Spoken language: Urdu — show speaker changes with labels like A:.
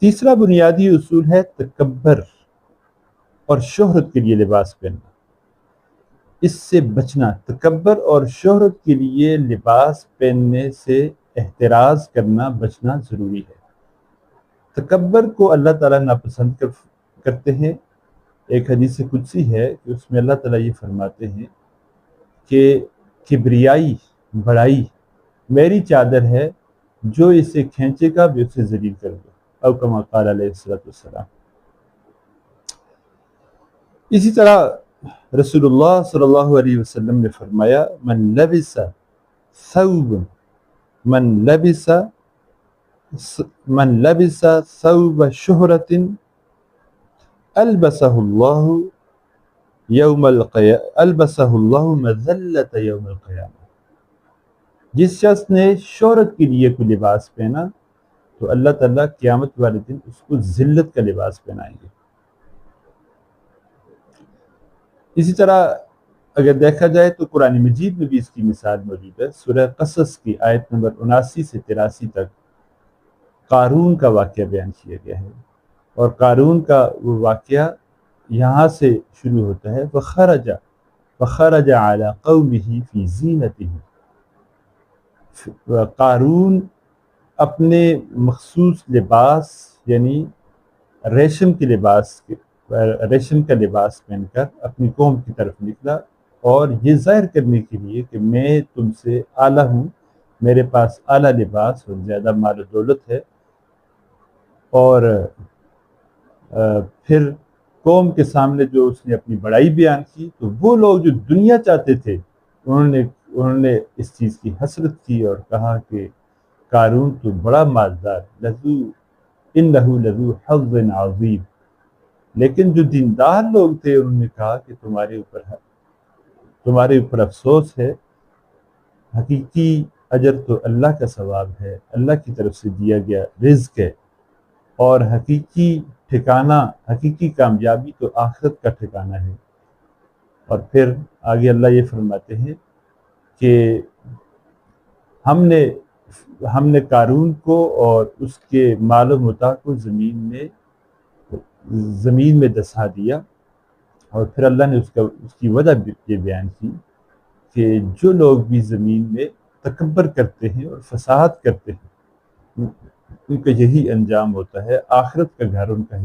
A: تیسرا بنیادی اصول ہے تکبر اور شہرت کے لیے لباس پہننا، اس سے بچنا، تکبر اور شہرت کے لیے لباس پہننے سے احتراز کرنا، بچنا ضروری ہے۔ تکبر کو اللہ تعالیٰ ناپسند کرتے ہیں۔ ایک حدیث قدسی ہے کہ اس میں اللہ تعالیٰ یہ فرماتے ہیں کہ کبریائی، بڑائی میری چادر ہے، جو اسے کھینچے گا بھی اسے ذلیل کر دو، او کما قال علیہ السلام۔ اسی طرح رسول اللہ صلی اللہ علیہ وسلم نے فرمایا من لبس ثوب شہرت البسہ اللہ مذلۃ یوم القیامہ۔ جس شخص نے شہرت کے لیے کوئی لباس پہنا تو اللہ تعالیٰ قیامت والے دن اس کو ذلت کا لباس پہنائیں گے۔ اسی طرح اگر دیکھا جائے تو قرآن مجید میں بھی اس کی مثال موجود ہے۔ سورہ قصص کی آیت نمبر 79 سے 83 تک قارون کا واقعہ بیان کیا گیا ہے، اور قارون کا وہ واقعہ یہاں سے شروع ہوتا ہے فخرج علی قومہ فی زینتہ۔ قارون اپنے مخصوص لباس یعنی ریشم کا لباس پہن کر اپنی قوم کی طرف نکلا، اور یہ ظاہر کرنے کے لیے کہ میں تم سے اعلیٰ ہوں، میرے پاس اعلیٰ لباس اور زیادہ مال و دولت ہے۔ اور پھر قوم کے سامنے جو اس نے اپنی بڑائی بیان کی تو وہ لوگ جو دنیا چاہتے تھے انہوں نے اس چیز کی حسرت کی اور کہا کہ قارون تو بڑا مالدار، انہ لذو حظ عظیم۔ لیکن جو دیندار لوگ تھے انہوں نے کہا کہ تمہارے اوپر افسوس ہے، حقیقی اجر تو اللہ کا ثواب ہے، اللہ کی طرف سے دیا گیا رزق ہے، اور حقیقی ٹھکانہ، حقیقی کامیابی تو آخرت کا ٹھکانہ ہے۔ اور پھر آگے اللہ یہ فرماتے ہیں کہ ہم نے قارون کو اور اس کے مال و متاع کو زمین میں دسا دیا، اور پھر اللہ نے اس کی وجہ یہ بیان کی کہ جو لوگ بھی زمین میں تکبر کرتے ہیں اور فساد کرتے ہیں ان کا یہی انجام ہوتا ہے، آخرت کا گھر ان کا